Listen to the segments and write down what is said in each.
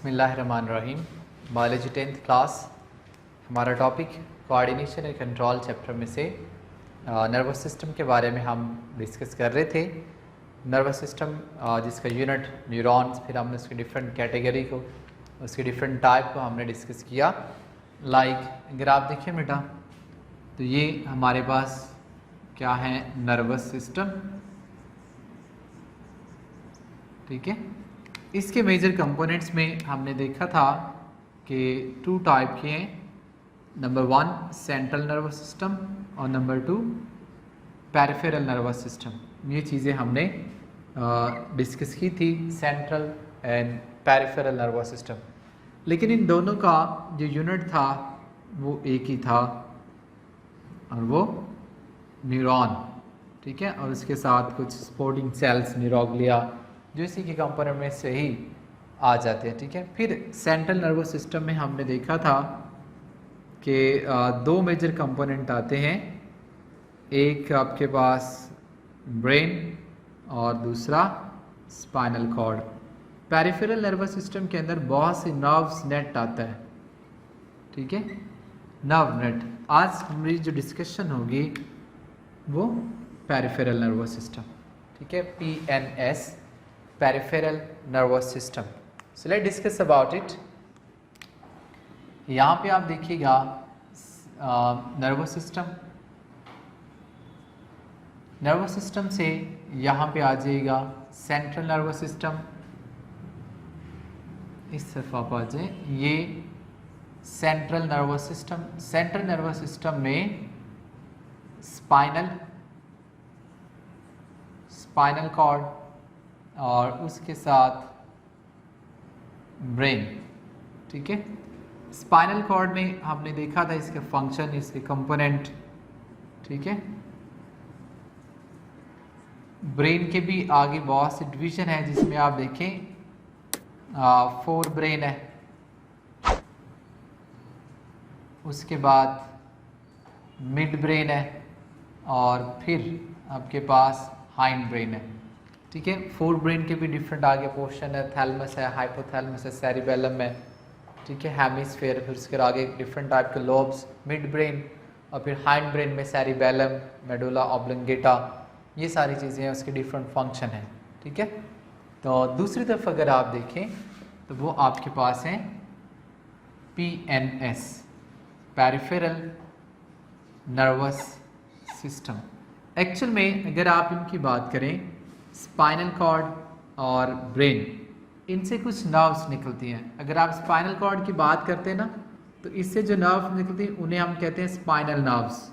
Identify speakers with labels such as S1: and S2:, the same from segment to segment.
S1: बिस्मिल्लाहिर्रहमानिर्रहीम। Biology 10th class, हमारा topic coordination and control chapter में से नर्वस सिस्टम के बारे में हम डिस्कस कर रहे थे। नर्वस सिस्टम जिसका यूनिट न्यूरॉन्स, फिर हमने उसकी डिफरेंट कैटेगरी को, उसके डिफरेंट टाइप को हमने डिस्कस किया। अगर आप देखिए बेटा, तो ये हमारे पास क्या है, नर्वस सिस्टम। ठीक है, इसके मेजर कंपोनेंट्स में हमने देखा था कि 2 टाइप के हैं। नंबर 1 सेंट्रल नर्वस सिस्टम और नंबर 2 पेरिफेरल नर्वस सिस्टम। ये चीज़ें हमने डिस्कस की थी, central and peripheral nervous system. लेकिन इन दोनों का जो यूनिट था वो एक ही था, और वो न्यूरॉन। ठीक है, और उसके साथ कुछ सपोर्टिंग सेल्स, न्यूरोग्लिया, जो इसी के कंपोनेंट में से ही आ जाते हैं। ठीक है, फिर सेंट्रल नर्वस सिस्टम में हमने देखा था कि 2 मेजर कंपोनेंट आते हैं। एक आपके पास ब्रेन और दूसरा spinal cord. Peripheral nervous system के अंदर बहुत सी नर्व्स नेट आता है। ठीक है, नर्व नेट। आज हमारी जो डिस्कशन होगी वो पेरिफेरल नर्वस सिस्टम। ठीक है, PNS, peripheral nervous system. So let's discuss about it. यहाँ पे आप देखिएगा नर्वस सिस्टम से यहाँ पे आ जाइएगा सेंट्रल नर्वस सिस्टम। इस तरफ आप आ जाए, ये central nervous system. Central nervous system में स्पाइनल कॉर्ड और उसके साथ ब्रेन। ठीक है, स्पाइनल कॉर्ड में हमने देखा था इसके फंक्शन, इसके कंपोनेंट। ठीक है, ब्रेन के भी आगे बहुत से डिवीजन है, जिसमें आप देखें 4 ब्रेन है, उसके बाद मिड ब्रेन है, और फिर आपके पास हाइंड ब्रेन है। ठीक है, 4 ब्रेन के भी डिफरेंट आगे पोर्शन है, थैलमस है, हाइपोथैलमस है, सेरिबेलम है। ठीक है, हेमिस्फीयर, फिर उसके आगे डिफरेंट टाइप के लोब्स, मिड ब्रेन, और फिर हाइंड ब्रेन में सेरिबेलम, मेडुला ऑब्लंगेटा, ये सारी चीज़ें हैं, उसके डिफरेंट फंक्शन हैं। ठीक है, तो दूसरी तरफ अगर आप देखें तो वो आपके पास हैं PNS, peripheral nervous system. Actual में अगर आप इनकी बात करें, स्पाइनल कॉर्ड और ब्रेन, इनसे कुछ नर्व्स निकलती हैं। अगर आप स्पाइनल कॉर्ड की बात करते हैं ना, तो इससे जो नर्व निकलती हैं उन्हें हम कहते हैं स्पाइनल नर्व्स।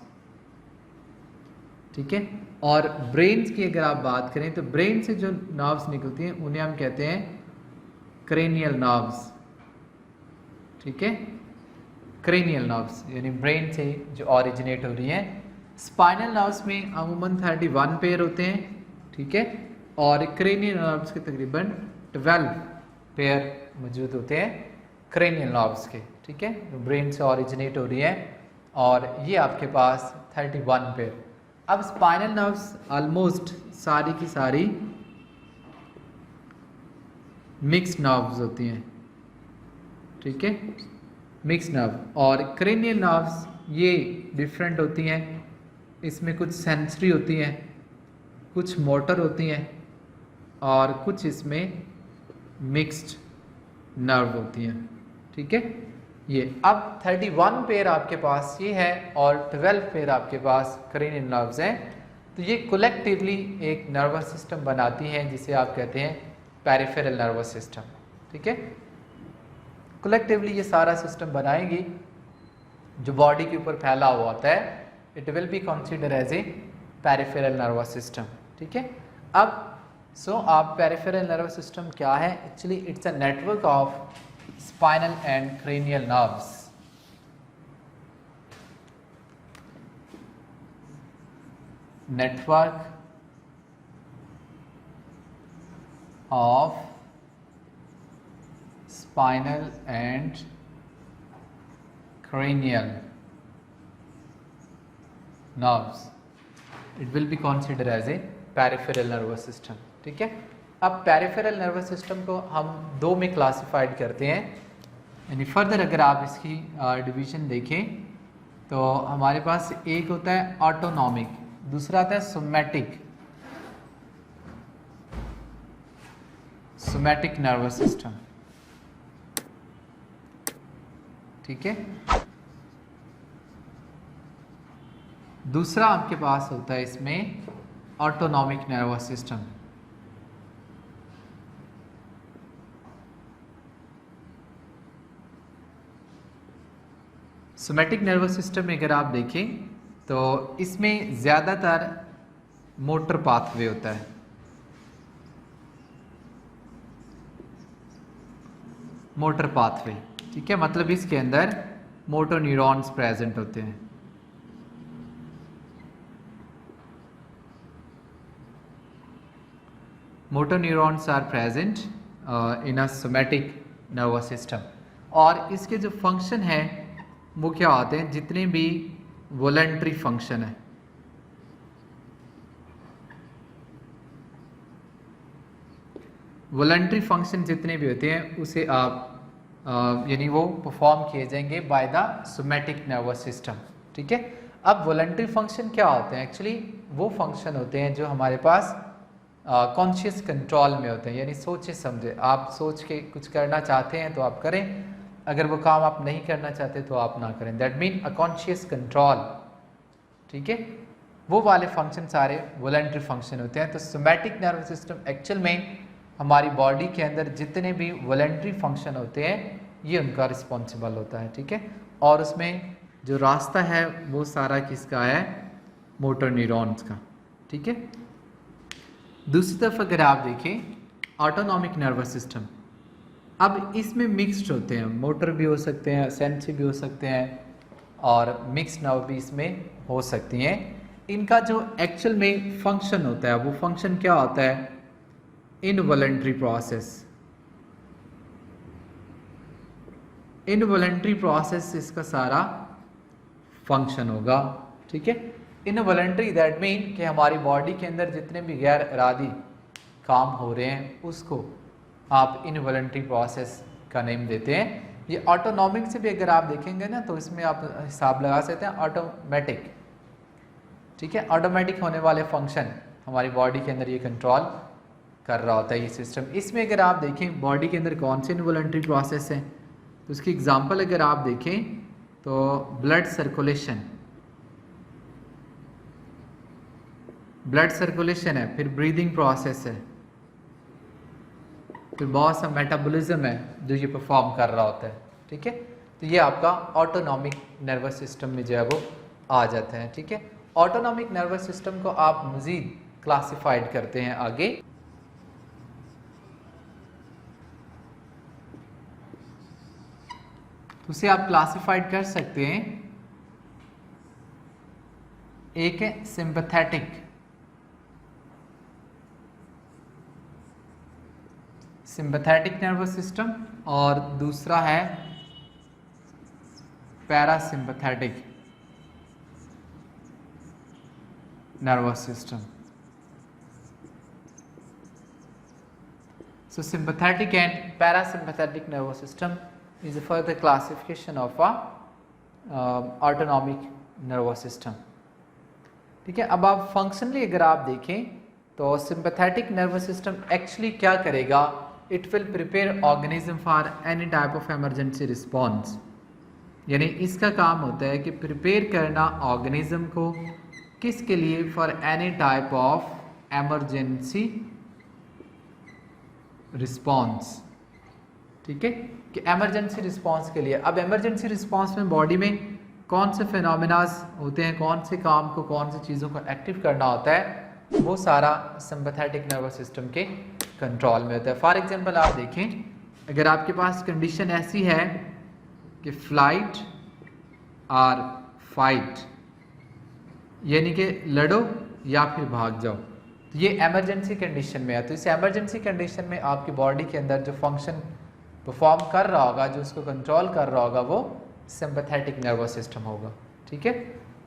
S1: ठीक है, और ब्रेन की अगर आप बात करें तो ब्रेन से जो नर्व्स निकलती हैं उन्हें हम कहते हैं क्रेनियल नर्व्स। ठीक है, क्रेनियल नर्व्स यानी ब्रेन से जो ऑरिजिनेट हो रही हैं। स्पाइनल नर्व्स में अमूमन 31 पेयर होते हैं। ठीक है, और क्रेनियल नर्व्स के तकरीबन 12 पेयर मौजूद होते हैं, क्रेनियल नर्व्स के। ठीक है, जो ब्रेन से ऑरिजिनेट हो रही है, और ये आपके पास 31 पेयर। अब स्पाइनल नर्व्स ऑलमोस्ट सारी की सारी मिक्स नर्व्स होती हैं। ठीक है, मिक्स नर्व। और क्रेनियल नर्व्स ये डिफरेंट होती हैं, इसमें कुछ सेंसरी होती हैं, कुछ मोटर होती हैं, और कुछ इसमें मिक्स्ड नर्व होती हैं। ठीक है, ये अब 31 पेयर आपके पास ये है, और 12 पेयर आपके पास क्रेनियल नर्व्स हैं। तो ये कलेक्टिवली एक नर्वस सिस्टम बनाती हैं, जिसे आप कहते हैं पेरिफेरल नर्वस सिस्टम। ठीक है, कलेक्टिवली ये सारा सिस्टम बनाएगी जो बॉडी के ऊपर फैला हुआ होता है। It will be consider as a peripheral nervous system. ठीक है, अब आप पेरिफेरल नर्वस सिस्टम क्या है? Actually it's a network of spinal and cranial nerves. Network of spinal and cranial nerves, it will be considered as a peripheral nervous system. ठीक है, अब peripheral nervous system को हम दो में क्लासिफाइड करते हैं, यानी फर्दर अगर आप इसकी डिवीजन देखें तो हमारे पास एक होता है ऑटोनॉमिक, दूसरा आता है सोमैटिक नर्वस सिस्टम। ठीक है, दूसरा आपके पास होता है इसमें autonomic nervous system. Somatic nervous system में अगर आप देखें तो इसमें ज़्यादातर मोटर पाथवे होता है। मोटर पाथवे, ठीक है, मतलब इसके अंदर मोटर न्यूरॉन्स प्रेजेंट होते हैं। Motor neurons are present in a somatic nervous system, और इसके जो फंक्शन है वो क्या होते हैं, जितने भी वॉलंटरी फंक्शन है, वॉलंटरी फंक्शन जितने भी होते हैं उसे आप यानी वो परफॉर्म किए जाएंगे by the somatic nervous system. ठीक है, अब वॉलंटरी फंक्शन क्या होते हैं, एक्चुअली वो फंक्शन होते हैं जो हमारे पास कॉन्शियस कंट्रोल में होते हैं, यानी सोचे समझे, आप सोच के कुछ करना चाहते हैं तो आप करें, अगर वो काम आप नहीं करना चाहते तो आप ना करें, that mean a conscious control. ठीक है, वो वाले फंक्शन सारे वॉलंटरी फंक्शन होते हैं। तो सोमैटिक नर्वस सिस्टम एक्चुअल में हमारी बॉडी के अंदर जितने भी वॉलंटरी फंक्शन होते हैं ये उनका रिस्पॉन्सिबल होता है। ठीक है, और उसमें जो रास्ता है वो सारा किसका है, मोटर न्यूरॉन्स का। ठीक है, दूसरी तरफ अगर आप देखें ऑटोनॉमिक नर्वस सिस्टम, अब इसमें मिक्स्ड होते हैं, मोटर भी हो सकते हैं, सेंसरी भी हो सकते हैं, और मिक्स नर्व भी इसमें हो सकती हैं। इनका जो एक्चुअल में फंक्शन होता है वो फंक्शन क्या होता है, इनवॉलंटरी प्रोसेस। इनवॉलंटरी प्रोसेस इसका सारा फंक्शन होगा। ठीक है, इनवॉलंटरी दैट मीन कि हमारी बॉडी के अंदर जितने भी गैर इरादी काम हो रहे हैं उसको आप इनवॉलंटरी प्रोसेस का नेम देते हैं। ये ऑटोनॉमिक से भी अगर आप देखेंगे ना तो इसमें आप हिसाब लगा सकते हैं ऑटोमेटिक। ठीक है, ऑटोमेटिक होने वाले फंक्शन हमारी बॉडी के अंदर ये कंट्रोल कर रहा होता है ये सिस्टम। इसमें अगर आप देखें बॉडी के अंदर कौन से इनवॉलंटरी प्रोसेस हैं तो उसकी एग्जांपल अगर आप देखें तो ब्लड सर्कुलेशन है, फिर ब्रीदिंग प्रोसेस है, फिर बहुत सा मेटाबॉलिज्म है जो ये परफॉर्म कर रहा होता है। ठीक है, तो ये आपका ऑटोनॉमिक नर्वस सिस्टम में जो है वो आ जाता है। ठीक है, ऑटोनॉमिक नर्वस सिस्टम को आप मज़ीद क्लासिफाइड करते हैं आगे। तो उसे आप क्लासिफाइड कर सकते हैं, एक है सिंपैथेटिक नर्वस सिस्टम और दूसरा है parasympathetic nervous system. So sympathetic and parasympathetic nervous system is a further classification of a autonomic nervous system. ठीक है, अब आप फंक्शनली अगर आप देखें तो सिंपैथेटिक नर्वस सिस्टम एक्चुअली क्या करेगा, it will prepare organism for any type of emergency response, यानी इसका काम होता है कि प्रिपेयर करना ऑर्गेनिज्म को किसके लिए, for any type of emergency response. ठीक है, कि एमरजेंसी रिस्पॉन्स के लिए। अब एमरजेंसी रिस्पॉन्स में बॉडी में कौन से फिनोमिनास होते हैं, कौन से काम को, कौन सी चीज़ों को एक्टिव करना होता है, वो सारा सिंपैथेटिक नर्वस सिस्टम के कंट्रोल में होता है। फॉर एग्जांपल आप देखें, अगर आपके पास कंडीशन ऐसी है कि फ्लाइट और फाइट, यानी कि लड़ो या फिर भाग जाओ, तो ये एमरजेंसी कंडीशन में है। तो इस एमरजेंसी कंडीशन में आपकी बॉडी के अंदर जो फंक्शन परफॉर्म कर रहा होगा, जो उसको कंट्रोल कर रहा होगा, वो सिंपैथेटिक नर्वस सिस्टम होगा। ठीक है,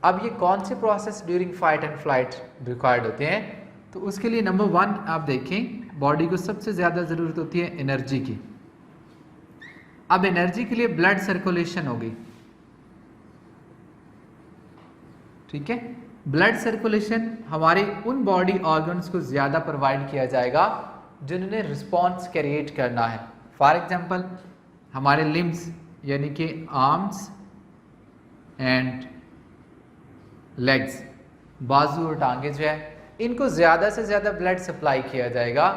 S1: अब ये कौन से process during fight and flight required होते हैं, तो उसके लिए नंबर 1 आप देखें बॉडी को सबसे ज़्यादा ज़रूरत होती है एनर्जी की। अब एनर्जी के लिए ब्लड सर्कुलेशन होगी, ठीक है। ब्लड सर्कुलेशन हमारे उन बॉडी ऑर्गन्स को ज़्यादा प्रोवाइड किया जाएगा जिन्होंने रिस्पॉन्स क्रिएट करना है। फॉर एग्जांपल हमारे लिम्स यानी कि आर्म्स एंड लेग्स, बाजू और टांगे जो है, इनको ज़्यादा से ज़्यादा ब्लड सप्लाई किया जाएगा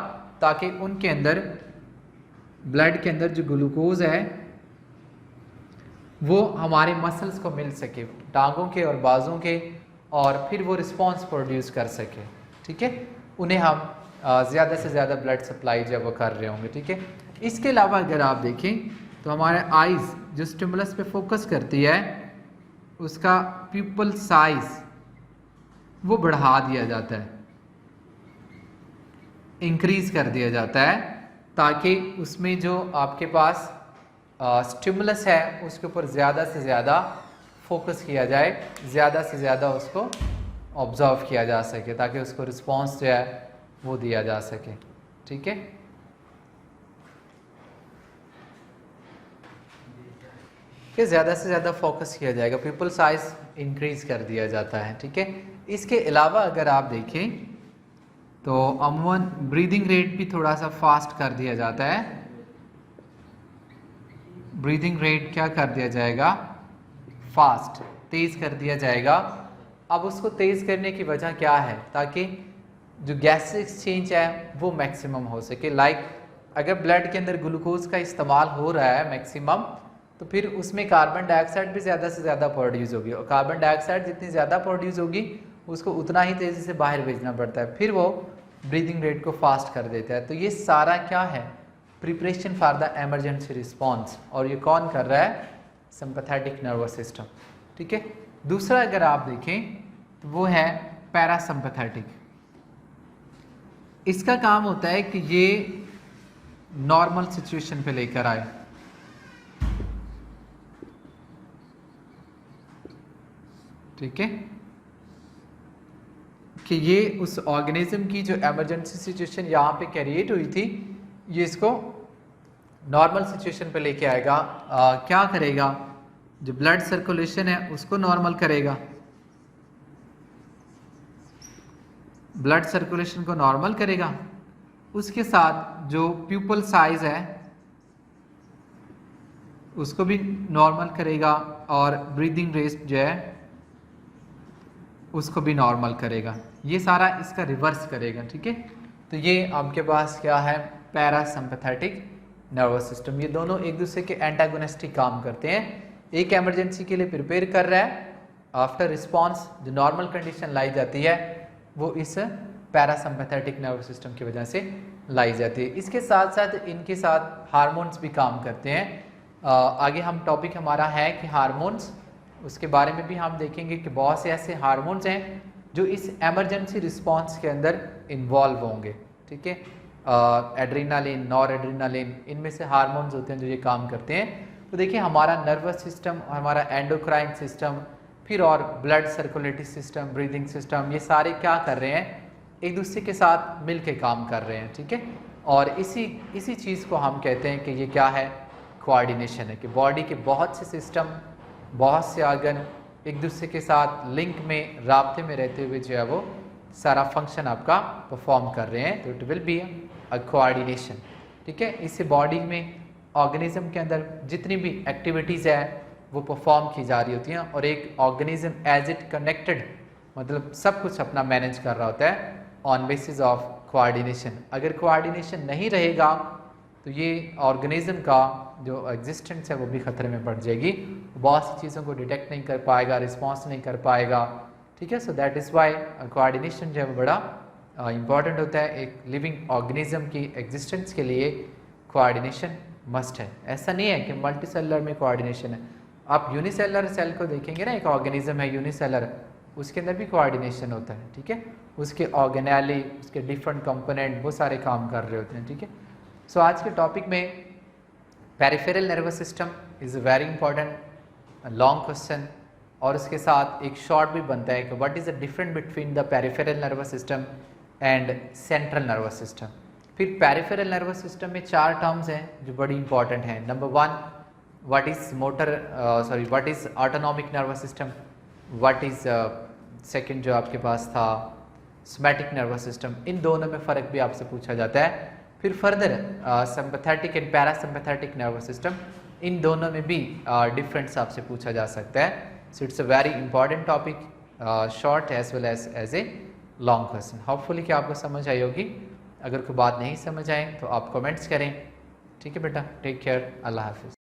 S1: ताकि उनके अंदर ब्लड के अंदर जो ग्लूकोज है वो हमारे मसल्स को मिल सके, टांगों के और बाजों के, और फिर वो रिस्पॉन्स प्रोड्यूस कर सके, ठीक है। उन्हें हम ज़्यादा से ज़्यादा ब्लड सप्लाई जब वो कर रहे होंगे, ठीक है। इसके अलावा अगर आप देखें तो हमारे आइज़ जो स्टिमुलस पे फोकस करती है उसका प्यूपल साइज वो बढ़ा दिया जाता है, इंक्रीज कर दिया जाता है, ताकि उसमें जो आपके पास स्टिमुलस है उसके ऊपर ज़्यादा से ज़्यादा फोकस किया जाए, ज़्यादा से ज़्यादा उसको ऑब्जर्व किया जा सके, ताकि उसको रिस्पॉन्स जो है वो दिया जा सके, ठीक है। कि ज़्यादा से ज़्यादा फोकस किया जाएगा, पीपल साइज इंक्रीज कर दिया जाता है, ठीक है। इसके अलावा अगर आप देखें तो अमूमन ब्रीदिंग रेट भी थोड़ा सा फास्ट कर दिया जाता है। ब्रीदिंग रेट क्या कर दिया जाएगा, फास्ट, तेज़ कर दिया जाएगा। अब उसको तेज़ करने की वजह क्या है, ताकि जो गैस एक्सचेंज है वो मैक्सिमम हो सके। लाइक अगर ब्लड के अंदर ग्लूकोज का इस्तेमाल हो रहा है मैक्सिमम, तो फिर उसमें कार्बन डाइऑक्साइड भी ज़्यादा से ज़्यादा प्रोड्यूस होगी, और कार्बन डाइऑक्साइड जितनी ज़्यादा प्रोड्यूस होगी उसको उतना ही तेज़ी से बाहर भेजना पड़ता है, फिर वो ब्रीदिंग रेट को फास्ट कर देता है। तो ये सारा क्या है, preparation for the emergency response, और ये कौन कर रहा है, सिंपैथेटिक नर्वस सिस्टम, ठीक है। दूसरा अगर आप देखें तो वो है पैरासिम्पैथेटिक। इसका काम होता है कि ये नॉर्मल सिचुएशन पे लेकर आए, ठीक है, कि ये उस ऑर्गेनिज्म की जो इमरजेंसी सिचुएशन यहाँ पे क्रिएट हुई थी, ये इसको नॉर्मल सिचुएशन पे लेके आएगा। क्या करेगा, जो ब्लड सर्कुलेशन है उसको नॉर्मल करेगा, ब्लड सर्कुलेशन को नॉर्मल करेगा, उसके साथ जो प्यूपल साइज है उसको भी नॉर्मल करेगा, और ब्रीदिंग रेट जो है उसको भी नॉर्मल करेगा। ये सारा इसका रिवर्स करेगा, ठीक है। तो ये आपके पास क्या है, पैरासिम्पैथेटिक नर्वस सिस्टम। ये दोनों एक दूसरे के एंटागोनिस्टिक काम करते हैं। एक इमरजेंसी के लिए प्रिपेयर कर रहा है, आफ्टर रिस्पॉन्स जो नॉर्मल कंडीशन लाई जाती है वो इस पैरासिम्पैथेटिक नर्वस सिस्टम की वजह से लाई जाती है। इसके साथ साथ इनके साथ हार्मोन्स भी काम करते हैं। आगे हम टॉपिक हमारा है कि हार्मोन्स, उसके बारे में भी हम देखेंगे कि बहुत से ऐसे हार्मोन्स हैं जो इस एमरजेंसी रिस्पॉन्स के अंदर इन्वॉल्व होंगे, ठीक है। एड्रीनालिन, नॉर एड्रीनालिन, इनमें से हार्मोन्स होते हैं जो ये काम करते हैं। तो देखिए हमारा नर्वस सिस्टम, हमारा एंडोक्राइन सिस्टम, फिर और blood circulatory system, breathing system, ये सारे क्या कर रहे हैं, एक दूसरे के साथ मिल के काम कर रहे हैं, ठीक है। और इसी चीज़ को हम कहते हैं कि ये क्या है, कोऑर्डिनेशन है, कि बॉडी के बहुत से सिस्टम, बहुत से ऑर्गन एक दूसरे के साथ लिंक में, राब्ते में रहते हुए जो है वो सारा फंक्शन आपका परफॉर्म कर रहे हैं। तो it will be a coordination, ठीक है। इससे बॉडी में, ऑर्गेनिज्म के अंदर जितनी भी एक्टिविटीज़ है वो परफॉर्म की जा रही होती हैं, और एक ऑर्गेनिज्म एज इट कनेक्टेड, मतलब सब कुछ अपना मैनेज कर रहा होता है ऑन बेसिस ऑफ कोऑर्डिनेशन। अगर कोऑर्डिनेशन नहीं रहेगा तो ये ऑर्गेनिज्म का जो एग्जिस्टेंस है वो भी खतरे में पड़ जाएगी, बहुत सी चीज़ों को डिटेक्ट नहीं कर पाएगा, रिस्पॉन्स नहीं कर पाएगा, ठीक है। So that is why coordination जो है वो बड़ा इंपॉर्टेंट होता है। एक लिविंग ऑर्गेनिज्म की एग्जिस्टेंस के लिए कोऑर्डिनेशन मस्ट है। ऐसा नहीं है कि मल्टी सेलुलर में कोऑर्डिनेशन है, आप यूनिसेलर सेल को देखेंगे ना, एक ऑर्गेनिज्म है यूनिसेलर, उसके अंदर भी कोऑर्डिनेशन होता है, ठीक है। उसके ऑर्गेनेली, उसके डिफरेंट कंपोनेंट वो सारे काम कर रहे होते हैं, ठीक है। सो आज के टॉपिक में peripheral nervous system is very important long question, और उसके साथ एक शॉर्ट भी बनता है कि what is the difference between the peripheral nervous system and central nervous system. फिर पेरिफेरल नर्वस सिस्टम में 4 टर्म्स हैं जो बड़ी इंपॉर्टेंट हैं। Number 1 what is autonomic nervous system, what is second जो आपके पास था सोमैटिक नर्वस सिस्टम। इन दोनों में फ़र्क भी आपसे पूछा जाता है। फिर further sympathetic and parasympathetic nervous system, इन दोनों में भी डिफरेंस आपसे पूछा जा सकता है। So it's a very important topic, short as well as a long question. Hopefully कि आपको समझ आई होगी। अगर कोई बात नहीं समझ आए तो आप कमेंट्स करें। ठीक है बेटा, टेक केयर, अल्लाह हाफिज़।